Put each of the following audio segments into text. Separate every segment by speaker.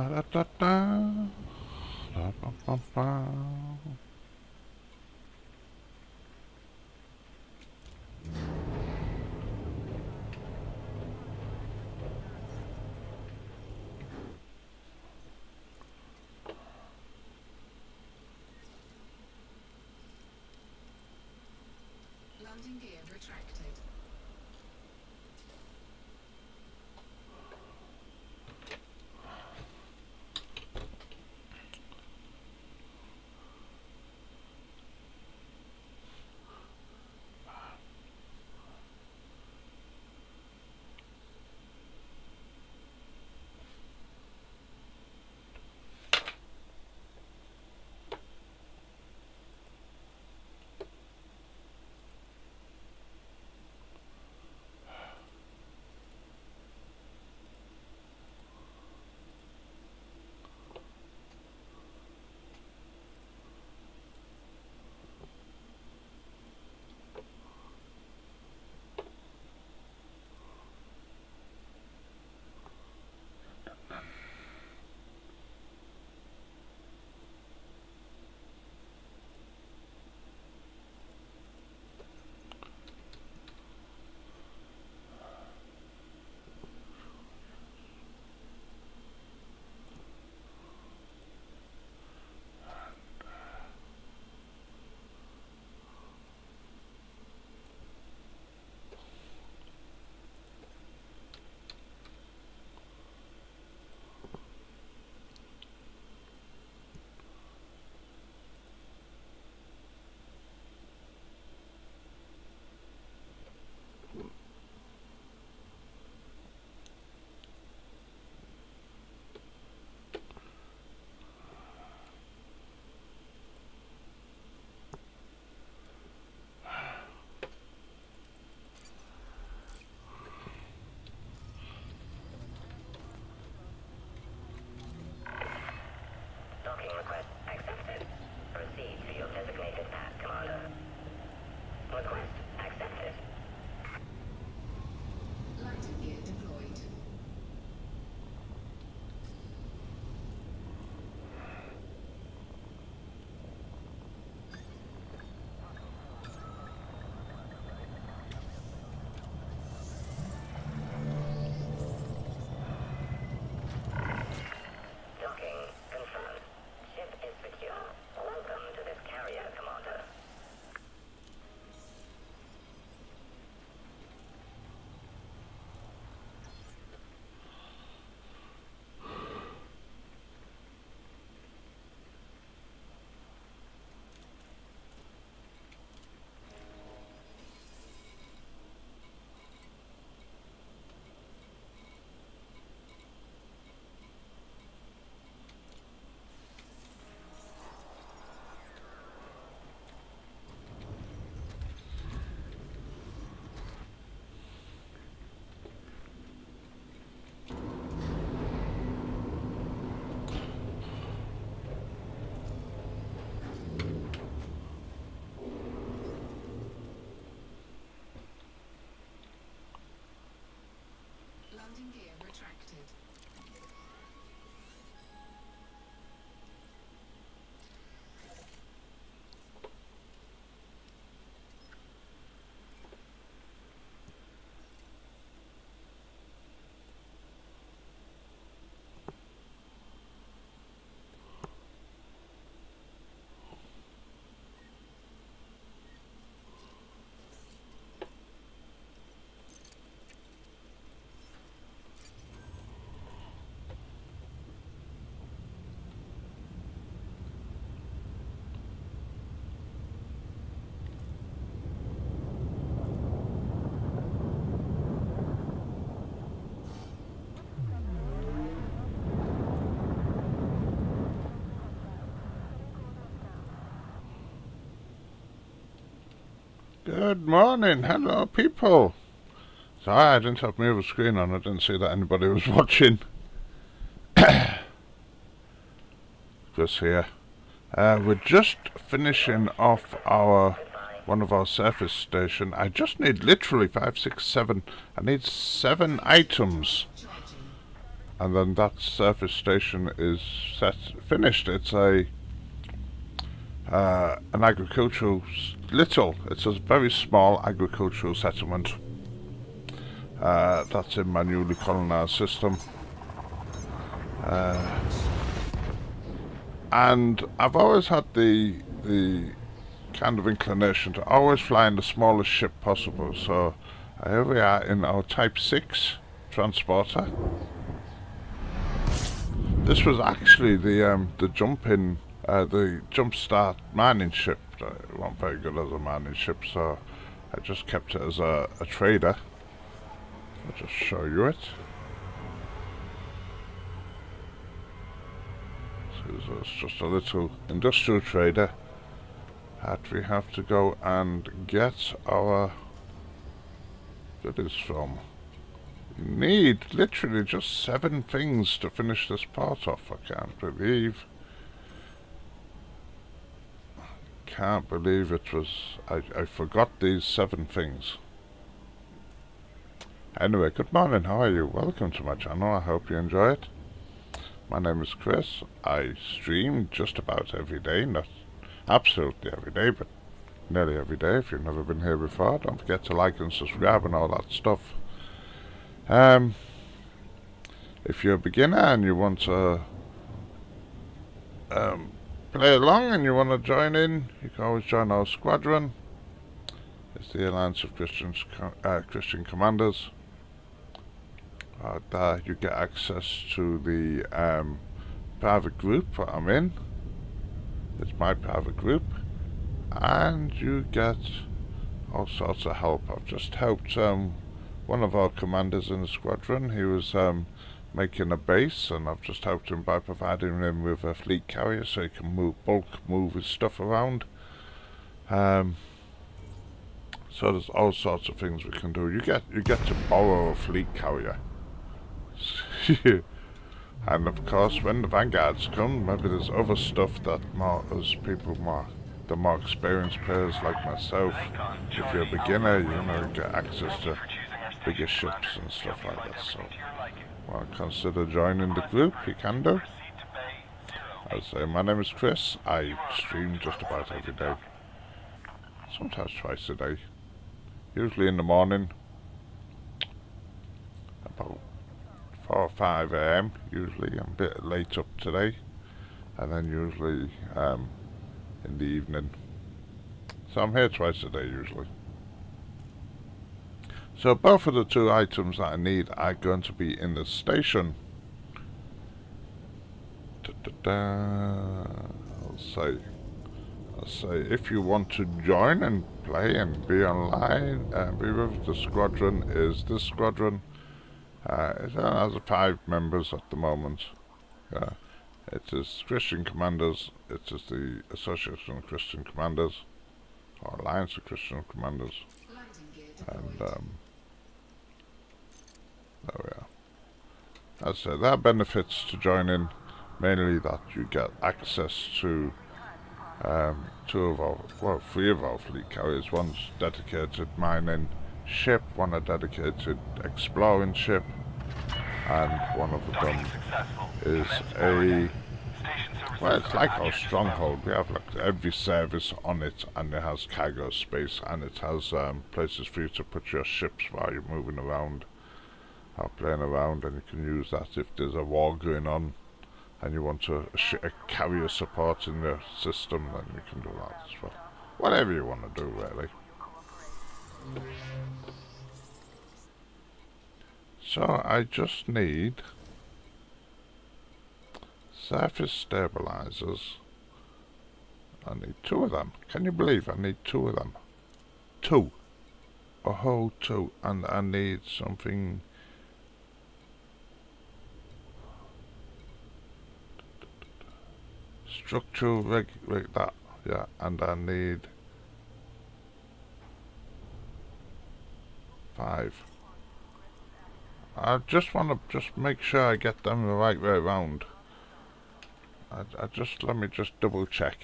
Speaker 1: da da da. Da, ba, ba, ba.
Speaker 2: Landing gear retracted.
Speaker 3: Docking request accepted. Proceed to your designated path, Commander. Request accepted.
Speaker 2: Landing gear deployed.
Speaker 3: Docking confirmed. Ship is secure. Welcome to this carrier, Commander.
Speaker 2: Landing gear retracted.
Speaker 1: Good morning, hello people. Sorry, I didn't have my other screen on. I didn't see that anybody was watching. Just here. We're just finishing off one of our surface station. I just need literally 5, 6, 7. I need 7 items.
Speaker 2: Charging.
Speaker 1: and then that surface station is finished. It's an agricultural it's a very small agricultural settlement that's in my newly colonized system. And I've always had the kind of inclination to always fly in the smallest ship possible. So here we are in our Type 6 transporter. This was actually the jump start mining ship. It wasn't very good as a mining ship, so I just kept it as a trader. I'll just show you it. So it's just a little industrial trader that we have to go and get our goodies from. You need literally just 7 things to finish this part off. I can't believe it was. I forgot these 7 things. Anyway, good morning, how are you? Welcome to my channel, I hope you enjoy it. My name is Chris. I stream just about every day, not absolutely every day, but nearly every day. If you've never been here before, don't forget to like and subscribe and all that stuff. If you're a beginner and you want to play along and you want to join in, you can always join our Squadron. It's the Alliance of Christian Commanders. There you get access to the private group that I'm in. It's my private group, and you get all sorts of help. I've just helped one of our commanders in the squadron. He was making a base, and I've just helped him by providing him with a fleet carrier so he can move his stuff around. So there's all sorts of things we can do. You get to borrow a fleet carrier. And of course, when the vanguards come, maybe there's other stuff that the more experienced players like myself, if you're a beginner, you get access to bigger ships and stuff like that. So, well, consider joining the group. You can do. As I say, my name is Chris. I stream just about every day, sometimes twice a day. Usually in the morning, about 4 or 5 AM, usually. I'm a bit late up today. And then usually in the evening. So I'm here twice a day usually. So both of the 2 items that I need are going to be in the station. I'll say if you want to join and play and be online, be with the squadron, is this squadron. It has 5 members at the moment. It is Christian Commanders. It is the Association of Christian Commanders, or Alliance of Christian Commanders. And there we are. As I said, there are benefits to joining. Mainly that you get access to 3 of our fleet carriers. One's dedicated mining ship, one a dedicated exploring ship, and one of them is it's like our stronghold. We have like every service on it, and it has cargo space, and it has places for you to put your ships while you're moving around or playing around, and you can use that if there's a war going on and you want a carrier support in the system, then you can do that as well. Whatever you want to do, really. So I just need surface stabilizers. I need 2 of them. Can you believe I need 2 of them? 2. A whole 2. And I need something. Structural that, yeah, and I need 5. I just want to make sure I get them the right way around. Let me just double check.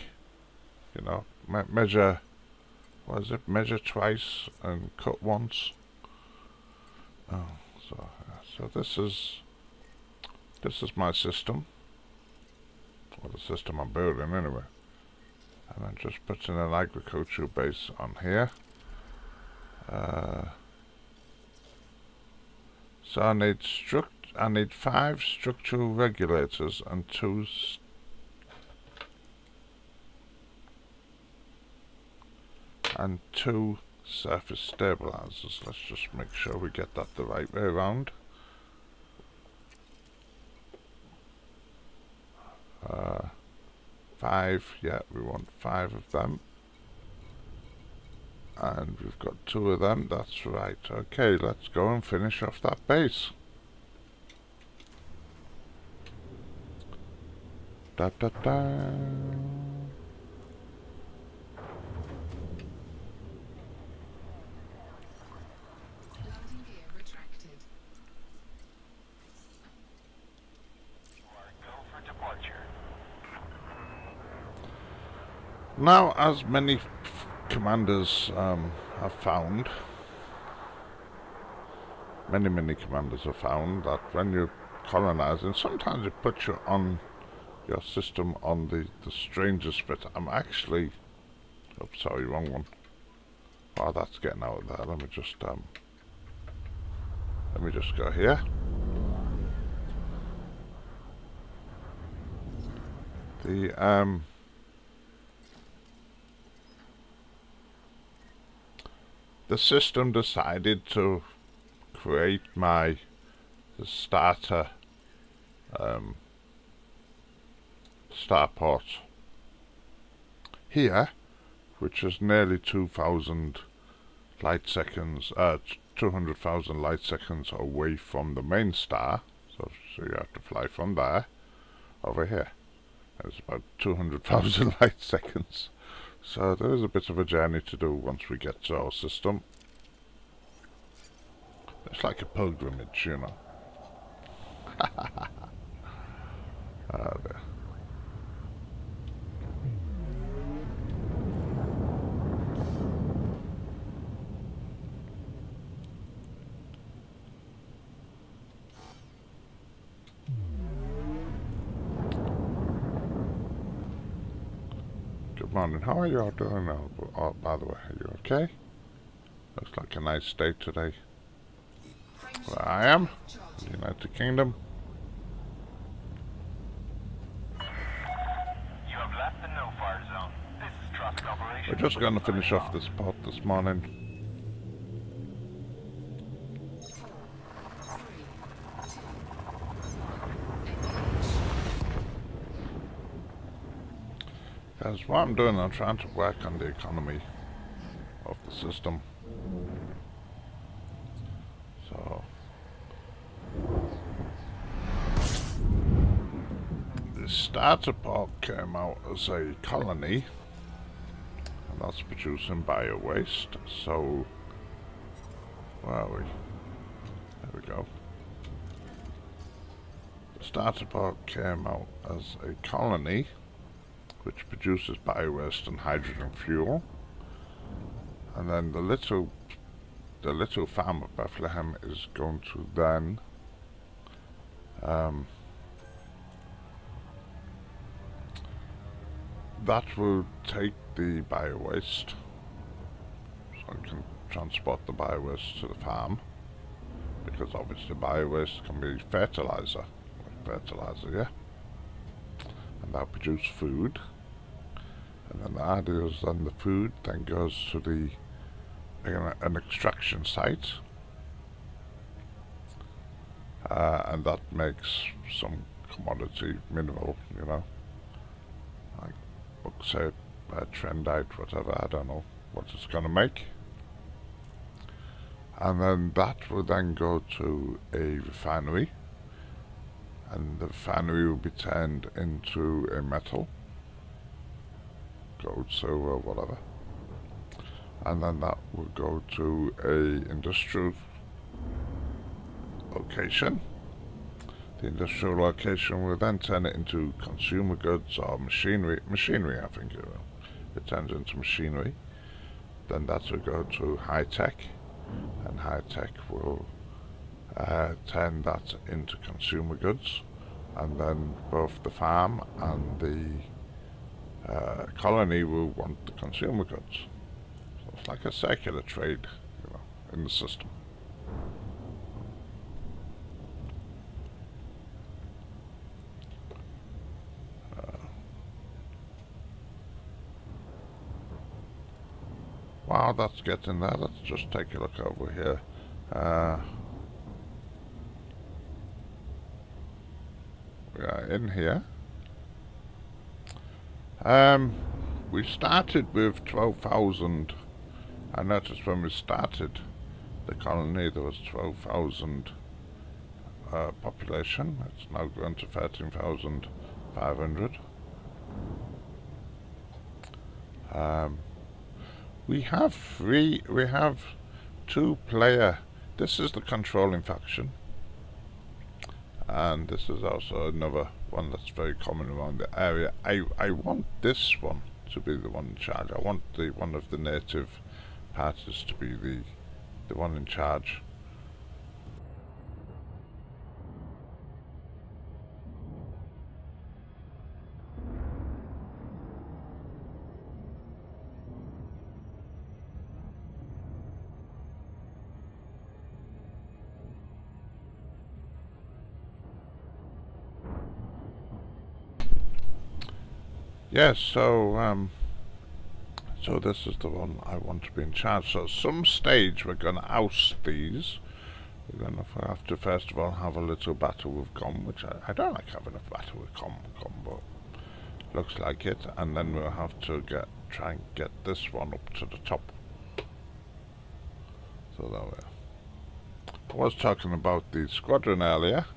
Speaker 1: Measure. What is it? Measure twice and cut once. Oh, so this is This is my system, or the system I'm building anyway. And I'm just putting an agricultural base on here. So I need 5 structural regulators and 2 surface stabilizers. Let's just make sure we get that the right way around. 5, yeah, we want 5 of them. And we've got 2 of them, that's right. Okay, let's go and finish off that base. Da da da.
Speaker 2: Landing gear retracted.
Speaker 4: You are go for departure.
Speaker 1: Now, as many commanders have found, many commanders have found that when you're colonizing, sometimes it puts you on your system on the strangest bit. I'm actually, oops, sorry, wrong one. Oh, that's getting out of there. Let me just go here. The system decided to create the starter starport here, which is nearly 2,000 light seconds, 200,000 light seconds away from the main star. So you have to fly from there over here. And it's about 200,000 light seconds. So there is a bit of a journey to do once we get to our system. It's like a pilgrimage, you know. There. Good morning. How are you all doing now? Oh, by the way, are you okay? Looks like a nice day today. Where I am, the United Kingdom.
Speaker 4: You have left the no-fire zone. This is traffic operation.
Speaker 1: We're just going to finish off this port this morning.
Speaker 2: 4, 3, 2.
Speaker 1: Because what I'm doing, I'm trying to work on the economy of the system. So the starter port came out as a colony, and that's producing bio-waste. So where are we? There we go. The starter port came out as a colony which produces bio-waste and hydrogen fuel, and then the little farm of Bethlehem is going to then that will take the bio-waste, so I can transport the bio-waste to the farm, because obviously bio-waste can be fertilizer, yeah, and that'll produce food. And then the idea is then the food then goes to an extraction site, and that makes some commodity mineral, you know, like bauxite, trendite, whatever, I don't know what it's going to make. And then that will then go to a refinery, and the refinery will be turned into a metal, gold, silver, whatever, and then that will go to a industrial location. The industrial location will then turn it into consumer goods or machinery, I think it will. It turns into machinery. Then that will go to high tech, and high tech will turn that into consumer goods, and then both the farm and the colony will want the consumer goods. So it's like a circular trade, in the system. Wow, that's getting there. Let's just take a look over here. We are in here. We started with 12,000. I noticed when we started the colony there was 12,000 population. It's now grown to 13,500. We have two player. This is the controlling faction, and this is also another one that's very common around the area. I want this one to be the one in charge. I want one of the native parties to be the one in charge. Yes, so this is the one I want to be in charge. So at some stage we're going to oust these. We're going to have to first of all have a little battle with Com, which I don't like having a battle with Com, but looks like it. And then we'll have to try and get this one up to the top. So there we are. I was talking about the Squadron earlier.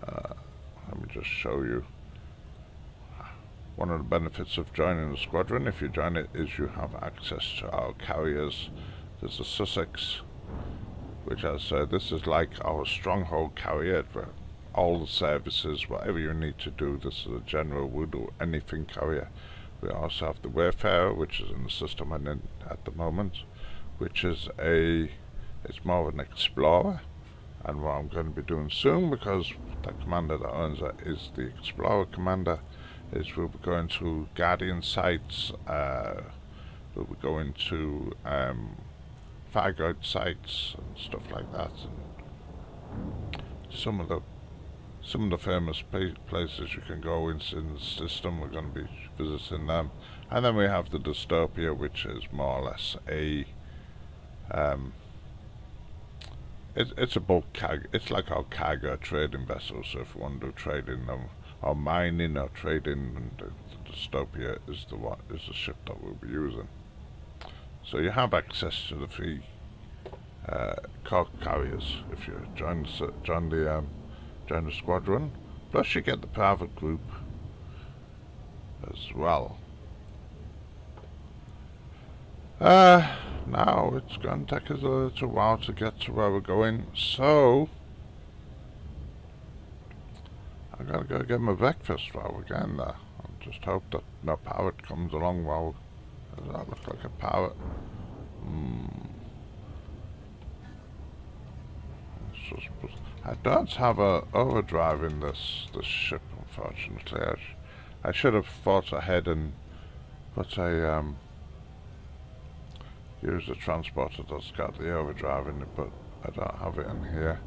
Speaker 1: Let me just show you. One of the benefits of joining the Squadron, if you join it, is you have access to our carriers. There's a Sussex, which this is like our stronghold carrier, where all the services, whatever you need to do, this is a general will do anything carrier. We also have the Wayfarer, which is in the system and in at the moment, which is it's more of an explorer. And what I'm going to be doing soon, because the commander that owns it is the Explorer commander, is we'll be going to Guardian sites, we'll be going to Fargoid sites and stuff like that, and some of the famous places you can go in the system. We're going to be visiting them, and then we have the Dystopia, which is more or less a it's a bulk cargo. It's like our cargo trading vessel. So if we want to do trading or mining or trading, and the Dystopia is the ship that we'll be using. So you have access to the three car carriers if you join the Squadron. Plus you get the private group as well. Now it's going to take us a little while to get to where we're going, so I gotta go get my breakfast while we're getting there. I just hope that no parrot comes along while. Does that look like a parrot? I don't have a overdrive in this ship, unfortunately. I should have thought ahead and put a use a transporter that's got the overdrive in it, but I don't have it in here.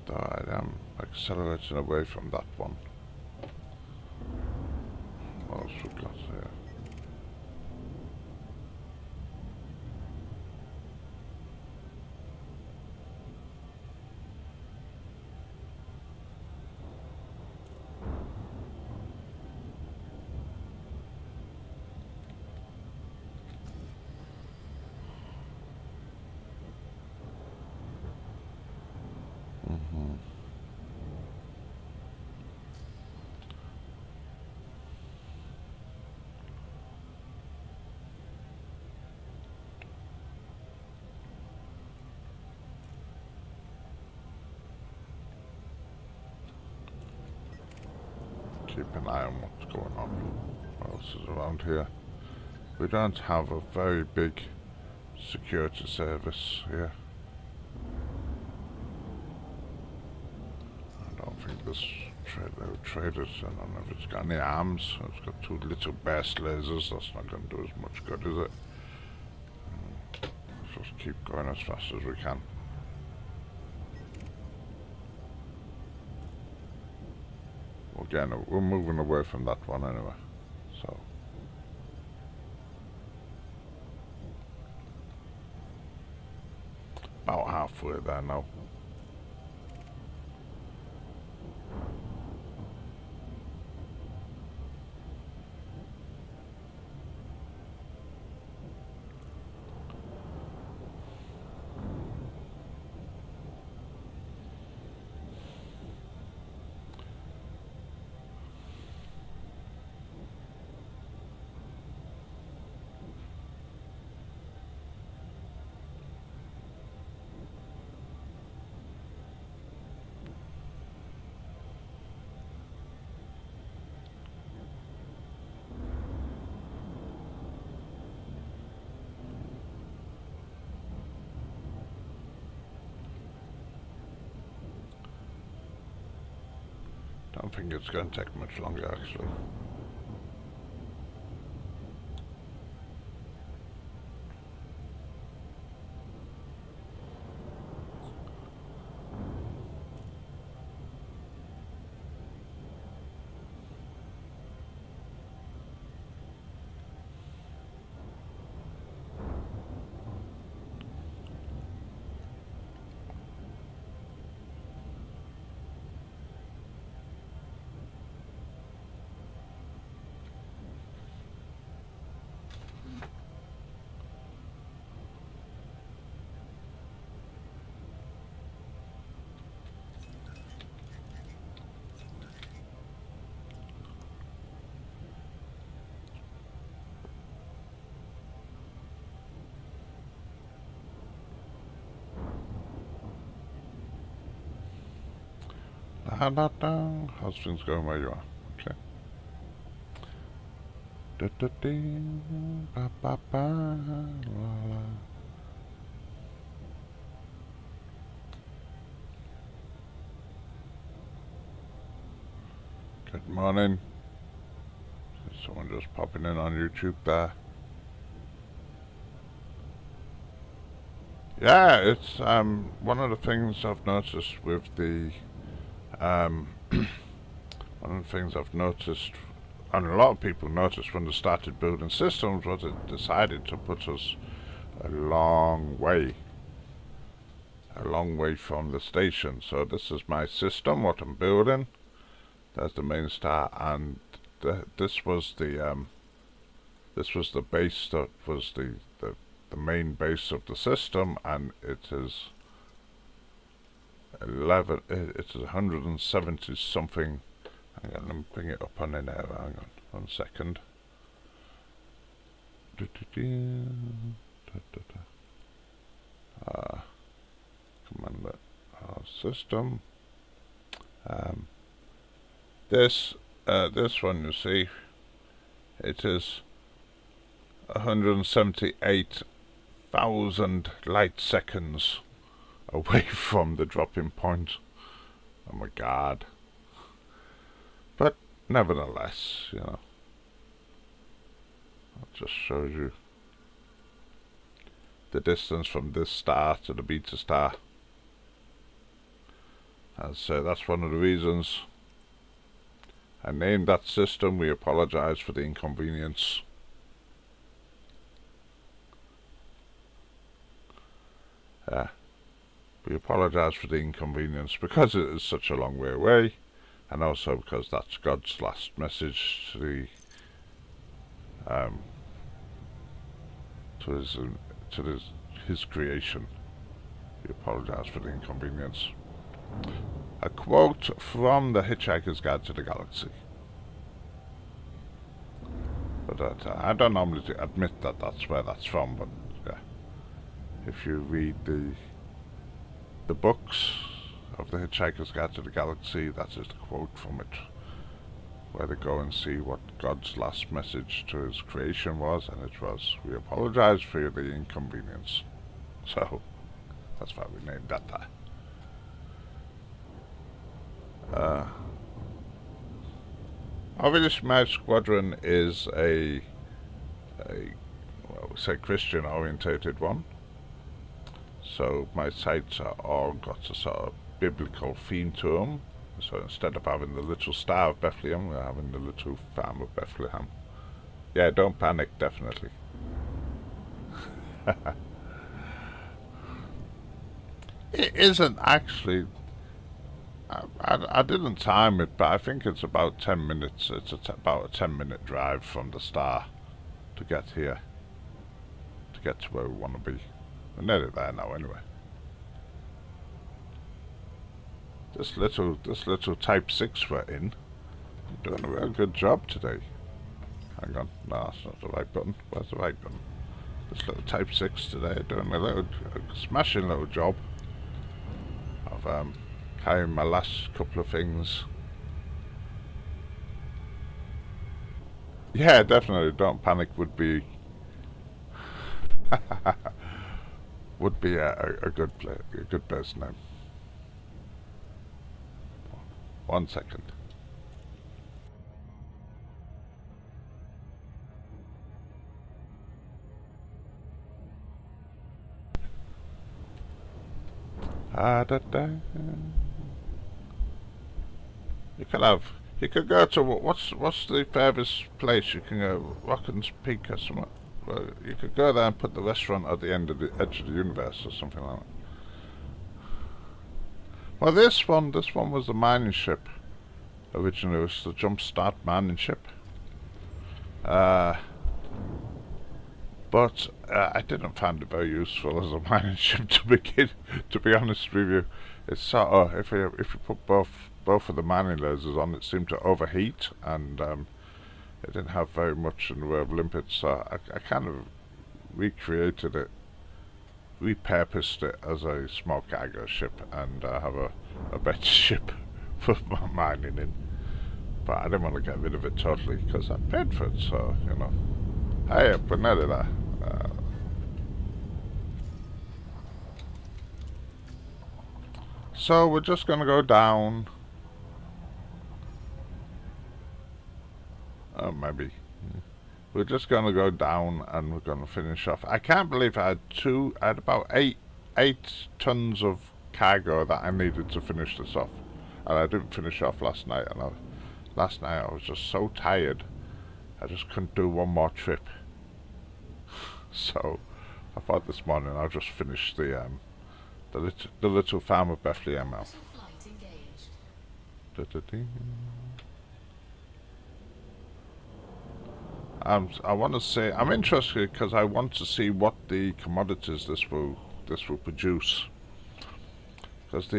Speaker 1: Though I am accelerating away from that one. What else we got here? Keep an eye on what's going on. What else is around here? We don't have a very big security service here. this traders. I don't know if it's got any arms. It's got two little burst lasers. That's not going to do as much good, is it? Let's just keep going as fast as we can. Again, we're moving away from that one anyway. So. About halfway there now. Don't think it's going to take much longer, actually. How's things going where you are? Okay. Ba, ba, ba, la, la. Good morning. There's someone just popping in on YouTube there. Yeah, it's one of the things I've noticed with the one of the things I've noticed, and a lot of people noticed when they started building systems, was it decided to put us a long way from the station. So this is my system, what I'm building. There's the main star, and this was the base that was the main base of the system, and it is 170 something. Hang on, let me bring it up on in there. Hang on, 1 second. Command system. This one, you see, it is 178,000 light seconds away from the dropping point. Oh my god. But nevertheless, you know, that just shows you the distance from this star to the beta star. And so that's one of the reasons I named that system. We apologize for the inconvenience. We apologize for the inconvenience because it is such a long way away, and also because that's God's last message to his creation. We apologize for the inconvenience. A quote from The Hitchhiker's Guide to the Galaxy. But I don't normally admit that that's where that's from, but yeah. If you read the books of The Hitchhiker's Guide to the Galaxy, that is the quote from it, where they go and see what God's last message to his creation was, and it was, we apologize for the inconvenience. So, that's why we named that. Obviously my squadron is a well, we say Christian orientated one. So my sites are all got a sort of biblical theme to them. So instead of having the little star of Bethlehem, we're having the little farm of Bethlehem. Yeah, don't panic, definitely. It isn't actually. I didn't time it, but I think it's about 10 minutes. It's about a 10-minute drive from the star to get here, to get to where we want to be. We're nearly there now, anyway. This little Type 6 we're in, you're doing a real good job today. Hang on, no, that's not the right button. Where's the right button? This little Type 6 today, doing a smashing little job of carrying my last couple of things. Yeah, definitely, don't panic would be would be a good base name. 1 second. Da, da. You could go to what's the furthest place you can go? Rockin's Peak or something. Well, you could go there and put the restaurant at the end of the edge of the universe or something like that. Well, this one was the mining ship. Originally, it was the Jumpstart mining ship. But I didn't find it very useful as a mining ship to begin. To be honest with you, it's sort of if you put both of the mining lasers on, it seemed to overheat, and it didn't have very much in the way of limpets. So I kind of recreated it, repurposed it as a small cargo ship, and have a better ship for my mining in. But I didn't want to get rid of it totally because I paid for it, so you know. Hey, but nearly there. So we're just gonna go down. Oh, maybe. We're just gonna go down and we're gonna finish off. I can't believe I had about eight tons of cargo that I needed to finish this off, and I didn't finish off last night. And last night I was just so tired, I just couldn't do one more trip. So I thought this morning I'll just finish the little farm of Bethlehem out. I want to say I'm interested because I want to see what the commodities this will produce. Because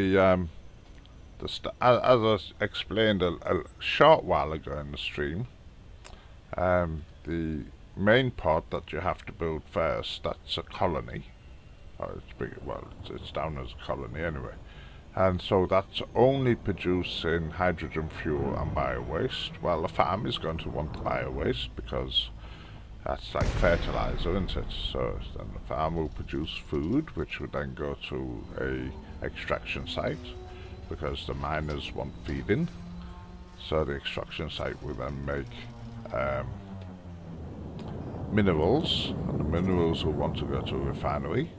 Speaker 1: as I explained a short while ago in the stream, the main part that you have to build first, that's a colony. It's big, well, it's down as a colony anyway. And so that's only producing hydrogen fuel and bio-waste. Well, the farm is going to want the bio-waste because that's like fertilizer, isn't it? So then the farm will produce food, which would then go to a extraction site because the miners want feeding. So the extraction site will then make minerals, and the minerals will want to go to a refinery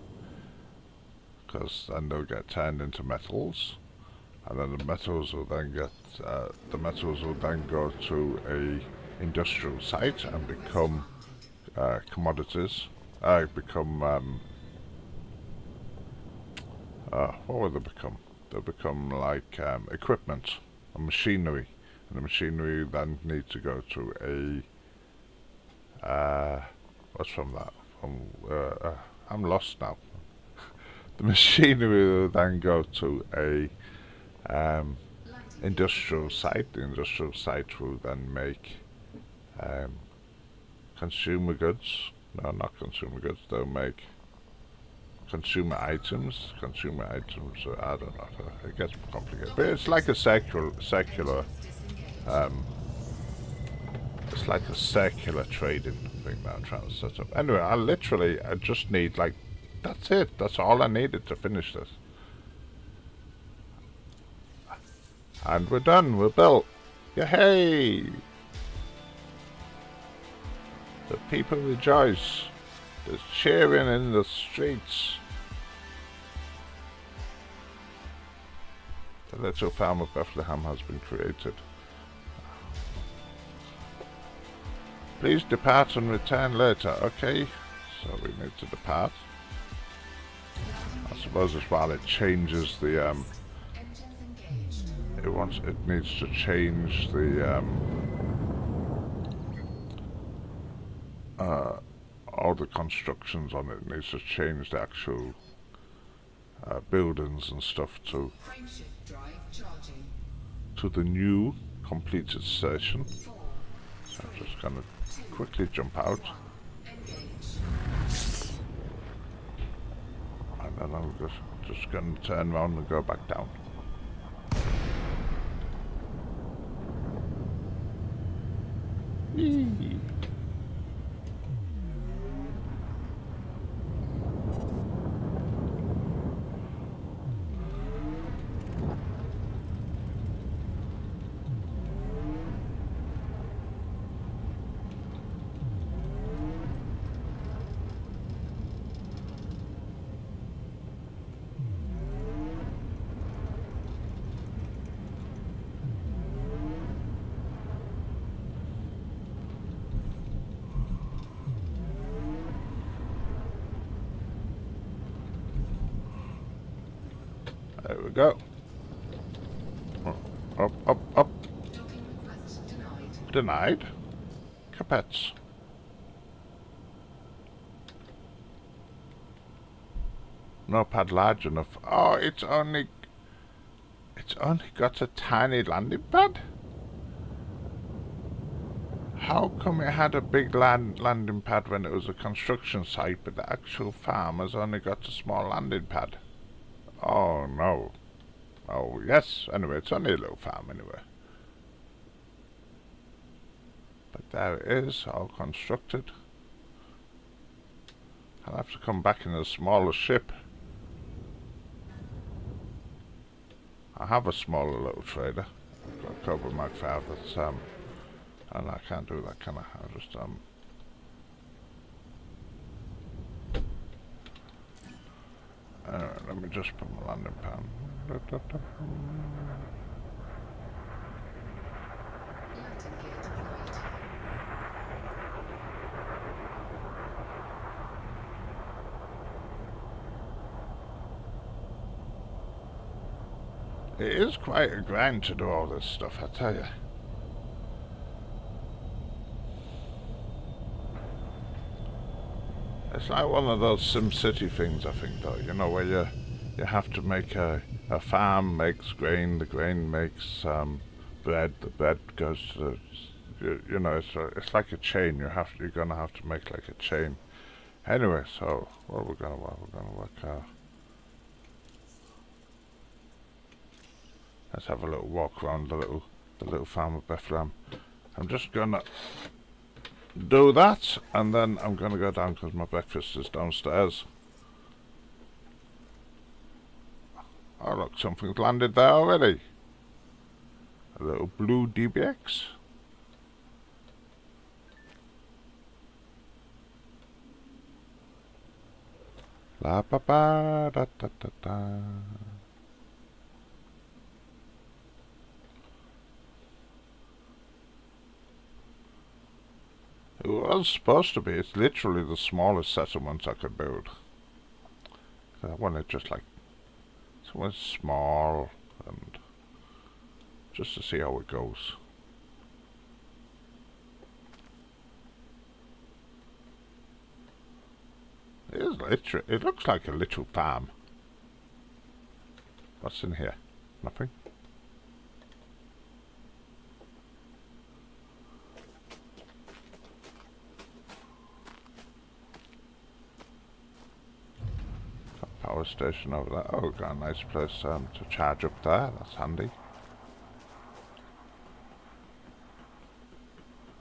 Speaker 1: because then they'll get turned into metals, and then the metals will then go to a industrial site and become commodities. What will they become? They'll become like equipment and machinery, and the machinery then need to go to a what's from that? I'm lost now. The machinery will then go to a industrial site. The industrial site will then make consumer goods. No, not consumer goods. They'll make consumer items. Consumer items. I don't know. It gets complicated, but it's like a circular. It's like a circular trading thing that I'm trying to set up. Anyway, I just need like. That's it. That's all I needed to finish this. And we're done. We're built. Yay! The people rejoice. There's cheering in the streets. The little farm of Bethlehem has been created. Please depart and return later. Okay, so we need to depart. I suppose it's while it changes the
Speaker 2: Engines engaged.
Speaker 1: it needs to change the all the constructions on it. It needs to change the actual buildings and stuff
Speaker 2: Frameshift drive charging.
Speaker 1: to the new completed station.
Speaker 2: 4,
Speaker 1: So I'm just gonna quickly jump out,
Speaker 2: engage.
Speaker 1: and then I'm just gonna turn around and go back down. Whee! There we go. Up, up, up.
Speaker 2: Docking request denied.
Speaker 1: Denied. Capets. No pad large enough. Oh, it's only got a tiny landing pad. How come it had a big landing pad when it was a construction site, but the actual farm has only got a small landing pad? Oh no. Oh yes, anyway, it's only a little farm anyway. But there it is, all constructed. I'll have to come back in a smaller ship. I have a smaller little trader. I've got a Cobra Mark 5 that's and I can't do that, can I? I'll just let me just put my landing pan.
Speaker 2: Landing gear deployed.
Speaker 1: It is quite a grind to do all this stuff, I tell you. It's like one of those SimCity things, I think, though. You know, where you have to make a farm makes grain, the grain makes bread, the bread goes to you know, it's like a chain. You're gonna have to make like a chain. Anyway, so what we're gonna work. Let's have a little walk around the little farm of Bethlehem. I'm just gonna do that, and then I'm gonna go down because my breakfast is downstairs. Oh look, something's landed there already. A little blue DBX. La ba ba da da da da. It was supposed to be. It's literally the smallest settlement I could build. I wanted just like somewhere small and just to see how it goes. It is literally. It looks like a little farm. What's in here? Nothing. Power station over there. Oh, got a nice place to charge up there. That's handy.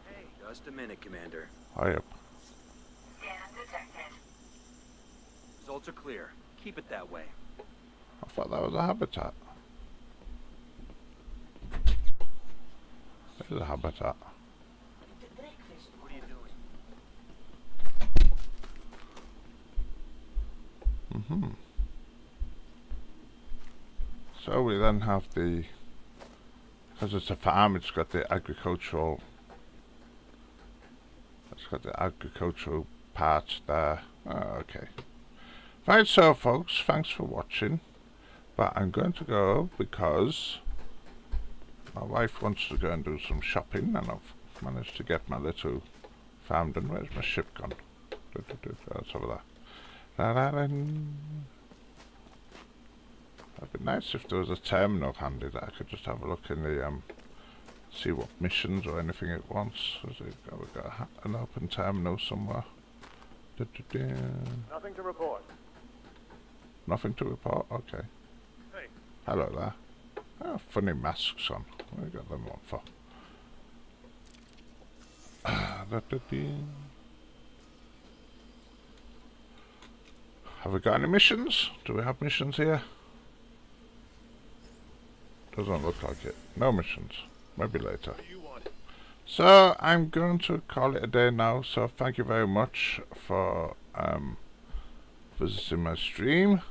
Speaker 5: Hey, just a minute, Commander.
Speaker 1: Hurry up.
Speaker 3: Scan detected.
Speaker 5: Results are clear. Keep it that way.
Speaker 1: I thought that was a habitat. There's a habitat.
Speaker 5: What are you doing?
Speaker 1: So we then have the, because it's a farm, it's got the agricultural part there. Oh, okay. Right, so folks, thanks for watching. But I'm going to go because my wife wants to go and do some shopping, and I've managed to get my little farm done. Where's my ship gone? That's over there. It'd be nice if there was a terminal handy that I could just have a look in the see what missions or anything it wants. Have we got an open terminal somewhere?
Speaker 4: Nothing to report.
Speaker 1: Nothing to report? Okay.
Speaker 4: Hey.
Speaker 1: Hello there. Oh, funny masks on. What have we got them on for? Have we got any missions? Do we have missions here? Doesn't look like it. No missions. Maybe later.
Speaker 4: What do you want?
Speaker 1: So I'm going to call it a day now. So thank you very much for visiting my stream.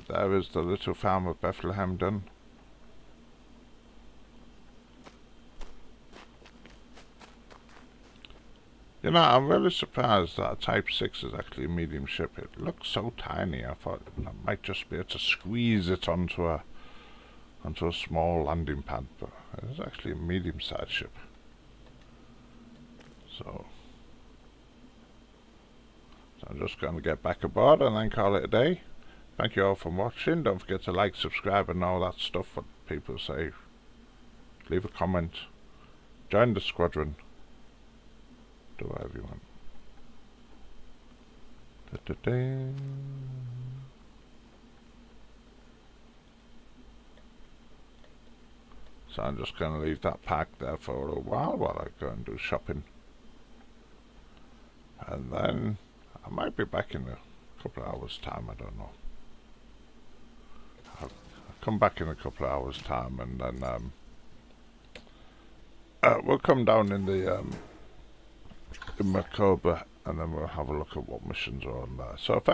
Speaker 1: There is the little farm of Bethlehem done. You know, I'm really surprised that a Type 6 is actually a medium ship. It looks so tiny. I thought I might just be able to squeeze it onto a small landing pad, but it is actually a medium-sized ship. So I'm just going to get back aboard and then call it a day. Thank you all for watching. Don't forget to like, subscribe, and all that stuff what people say. Leave a comment. Join the squadron. Do whatever you want. So I'm just going to leave that parked there for a while I go and do shopping. And then I might be back in a couple of hours' time, I don't know. I'll come back in a couple of hours' time, and then we'll come down in the in Macoba, and then we'll have a look at what missions are on there. So thank